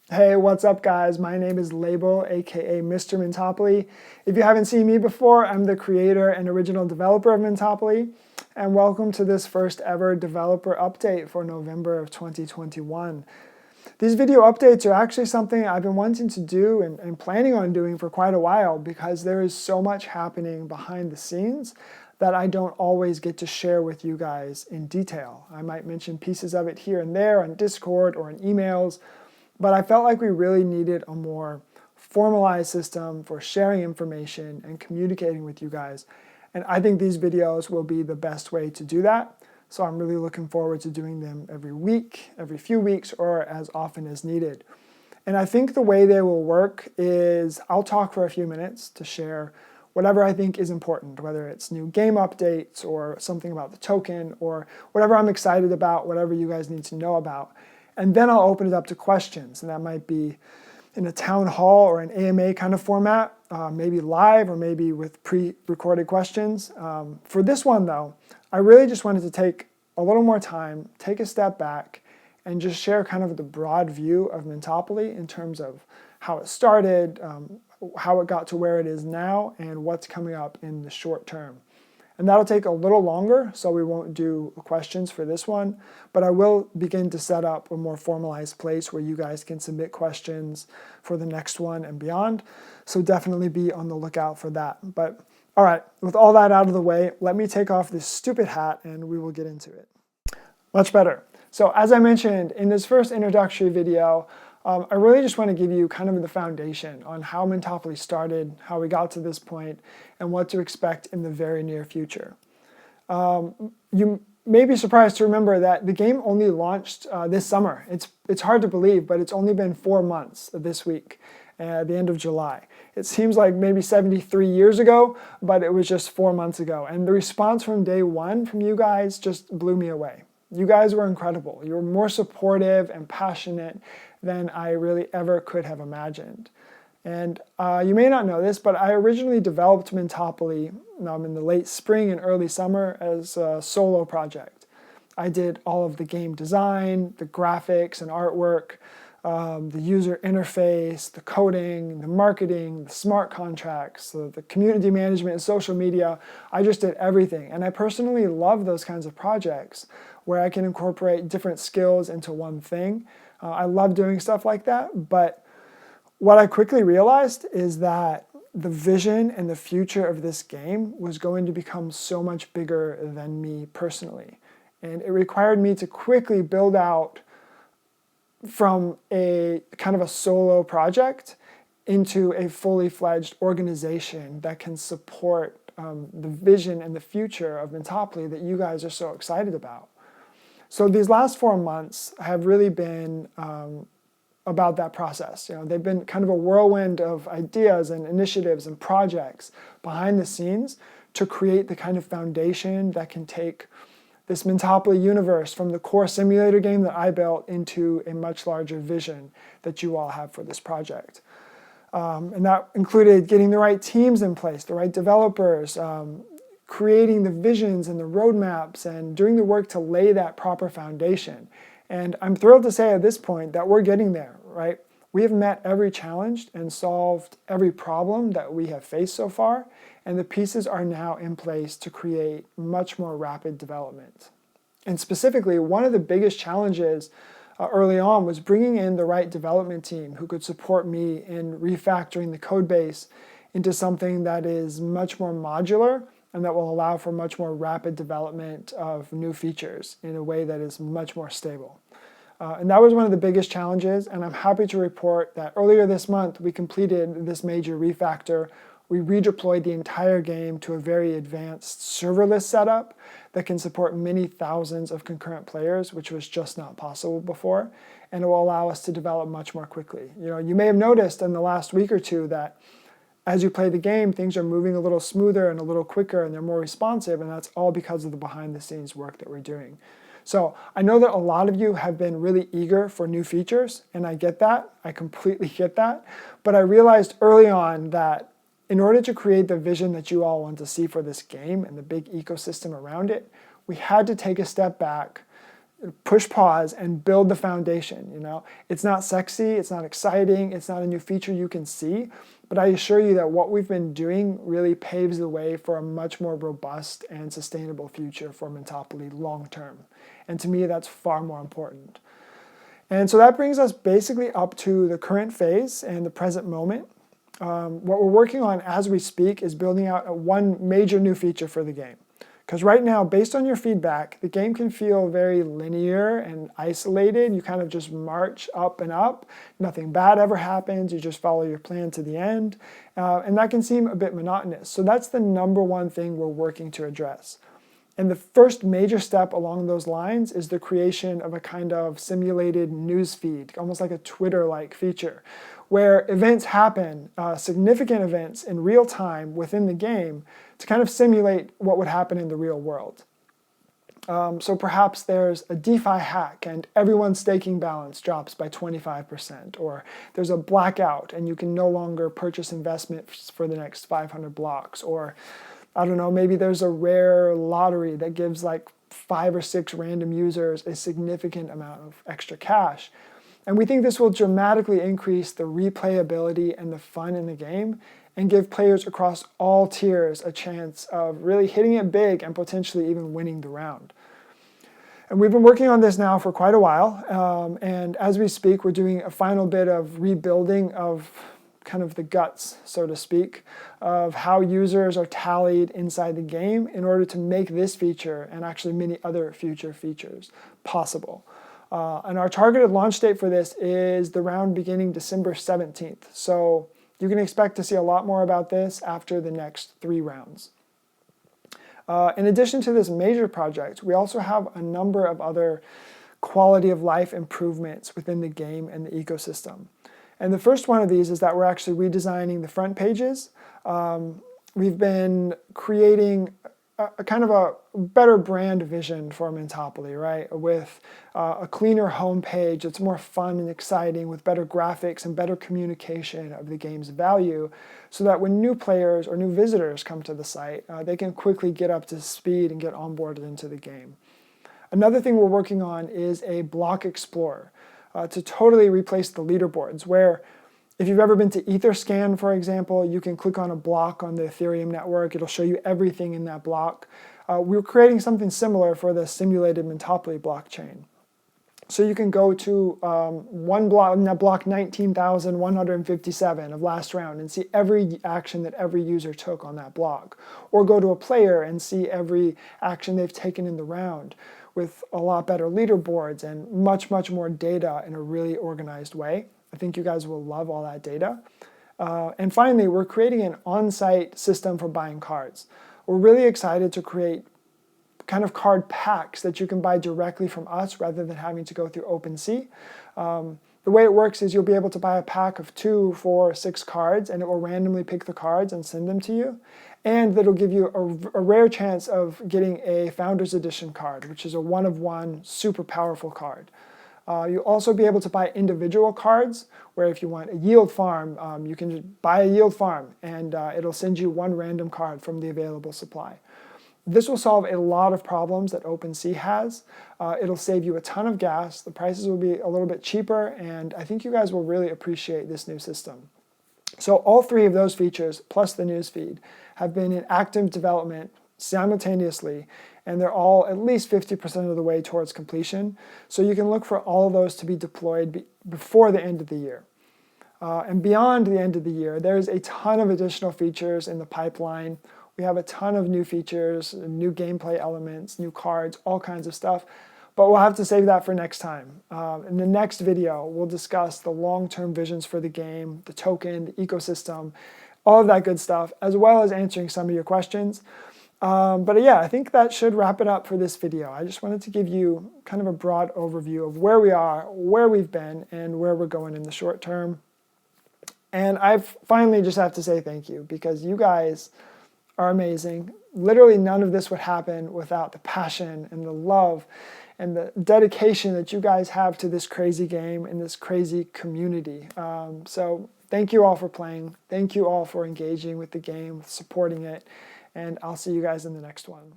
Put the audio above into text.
Hey, what's up guys? My name is Label, aka Mr. Mintopoly. If you haven't seen me before, I'm the creator and original developer of Mintopoly, and welcome to this first ever developer update for November of 2021. These video updates are actually something I've been wanting to do and planning on doing for quite a while because there is so much happening behind the scenes that I don't always get to share with you guys in detail. I might mention pieces of it here and there on Discord or in emails, but I felt like we really needed a more formalized system for sharing information and communicating with you guys. And I think these videos will be the best way to do that. So I'm really looking forward to doing them every week, every few weeks, or as often as needed. And I think the way they will work is I'll talk for a few minutes to share whatever I think is important, whether it's new game updates or something about the token or whatever I'm excited about, whatever you guys need to know about. And then I'll open it up to questions, and that might be in a town hall or an AMA kind of format, maybe live or maybe with pre-recorded questions. For this one though, I really just wanted to take a little more time, take a step back, and just share kind of the broad view of Mintopoly in terms of how it started, how it got to where it is now, and what's coming up in the short term. And that'll take a little longer, so we won't do questions for this one, but I will begin to set up a more formalized place where you guys can submit questions for the next one and beyond. So definitely be on the lookout for that. But all right, with all that out of the way, let me take off this stupid hat and we will get into it. Much better. So as I mentioned in this first introductory video, I really just want to give you kind of the foundation on how Mintopoly started, how we got to this point, and what to expect in the very near future. You may be surprised to remember that the game only launched this summer. It's hard to believe, but it's only been 4 months this week, at the end of July. It seems like maybe 73 years ago, but it was just 4 months ago. And the response from day one from you guys just blew me away. You guys were incredible. You were more supportive and passionate than I really ever could have imagined. And you may not know this, but I originally developed Mintopoly in the late spring and early summer as a solo project. I did all of the game design, the graphics and artwork, the user interface, the coding, the marketing, the smart contracts, the community management and social media. I just did everything. And I personally love those kinds of projects where I can incorporate different skills into one thing. I love doing stuff like that, but what I quickly realized is that the vision and the future of this game was going to become so much bigger than me personally. And it required me to quickly build out from a kind of a solo project into a fully fledged organization that can support the vision and the future of Mintopoly that you guys are so excited about. So these last 4 months have really been about that process. They've been kind of a whirlwind of ideas and initiatives and projects behind the scenes to create the kind of foundation that can take this Mintopoly universe from the core simulator game that I built into a much larger vision that you all have for this project. And that included getting the right teams in place, the right developers, creating the visions and the roadmaps and doing the work to lay that proper foundation. And I'm thrilled to say at this point that we're getting there, right? We have met every challenge and solved every problem that we have faced so far, and the pieces are now in place to create much more rapid development. And specifically, one of the biggest challenges early on was bringing in the right development team who could support me in refactoring the code base into something that is much more modular and that will allow for much more rapid development of new features in a way that is much more stable. And that was one of the biggest challenges, and I'm happy to report that earlier this month we completed this major refactor. We redeployed the entire game to a very advanced serverless setup that can support many thousands of concurrent players, which was just not possible before, and it will allow us to develop much more quickly. You may have noticed in the last week or two that as you play the game, things are moving a little smoother and a little quicker and they're more responsive, and that's all because of the behind the scenes work that we're doing. So I know that a lot of you have been really eager for new features, and I get that. I completely get that. But I realized early on that in order to create the vision that you all want to see for this game and the big ecosystem around it, we had to take a step back push pause and build the foundation. It's not sexy, it's not exciting, it's not a new feature you can see, but I assure you that what we've been doing really paves the way for a much more robust and sustainable future for Mintopoly long term. And to me, that's far more important. And so that brings us basically up to the current phase and the present moment. What we're working on as we speak is building out one major new feature for the game. Because right now, based on your feedback, the game can feel very linear and isolated. You kind of just march up and up. Nothing bad ever happens. You just follow your plan to the end. And that can seem a bit monotonous. So that's the number one thing we're working to address. And the first major step along those lines is the creation of a kind of simulated news feed, almost like a Twitter-like feature, where events happen, significant events in real time within the game to kind of simulate what would happen in the real world. So perhaps there's a DeFi hack and everyone's staking balance drops by 25%, or there's a blackout and you can no longer purchase investments for the next 500 blocks, or I don't know, maybe there's a rare lottery that gives like 5 or 6 random users a significant amount of extra cash. And we think this will dramatically increase the replayability and the fun in the game and give players across all tiers a chance of really hitting it big and potentially even winning the round. And we've been working on this now for quite a while. And as we speak, we're doing a final bit of rebuilding of kind of the guts, so to speak, of how users are tallied inside the game in order to make this feature and actually many other future features possible. And our targeted launch date for this is the round beginning December 17th. So you can expect to see a lot more about this after the next 3 rounds. In addition to this major project, we also have a number of other quality of life improvements within the game and the ecosystem. And the first one of these is that we're actually redesigning the front pages. We've been creating a kind of a better brand vision for Mintopoly, right? With a cleaner homepage that's more fun and exciting, with better graphics and better communication of the game's value, so that when new players or new visitors come to the site, they can quickly get up to speed and get onboarded into the game. Another thing we're working on is a block explorer to totally replace the leaderboards, where if you've ever been to Etherscan, for example, you can click on a block on the Ethereum network. It'll show you everything in that block. We're creating something similar for the simulated Mintopoly blockchain. So you can go to one block, block 19,157 of last round, and see every action that every user took on that block. Or go to a player and see every action they've taken in the round, with a lot better leaderboards and much, much more data in a really organized way. I think you guys will love all that data. And finally, we're creating an on-site system for buying cards. We're really excited to create kind of card packs that you can buy directly from us rather than having to go through OpenSea. The way it works is you'll be able to buy a pack of 2, 4, 6 cards, and it will randomly pick the cards and send them to you. And that'll give you a rare chance of getting a Founders Edition card, which is a one-of-one, super powerful card. You'll also be able to buy individual cards, where if you want a yield farm, you can just buy a yield farm, and it'll send you one random card from the available supply. This will solve a lot of problems that OpenSea has. It'll save you a ton of gas, the prices will be a little bit cheaper, and I think you guys will really appreciate this new system. So all 3 of those features, plus the newsfeed, have been in active development simultaneously, and they're all at least 50% of the way towards completion. So you can look for all of those to be deployed before the end of the year. And beyond the end of the year, there's a ton of additional features in the pipeline. We have a ton of new features, new gameplay elements, new cards, all kinds of stuff. But we'll have to save that for next time. In the next video, we'll discuss the long-term visions for the game, the token, the ecosystem, all of that good stuff, as well as answering some of your questions. But yeah, I think that should wrap it up for this video. I just wanted to give you kind of a broad overview of where we are, where we've been, and where we're going in the short term. And I finally just have to say thank you, because you guys are amazing. Literally none of this would happen without the passion and the love and the dedication that you guys have to this crazy game and this crazy community. So thank you all for playing. Thank you all for engaging with the game, supporting it, and I'll see you guys in the next one.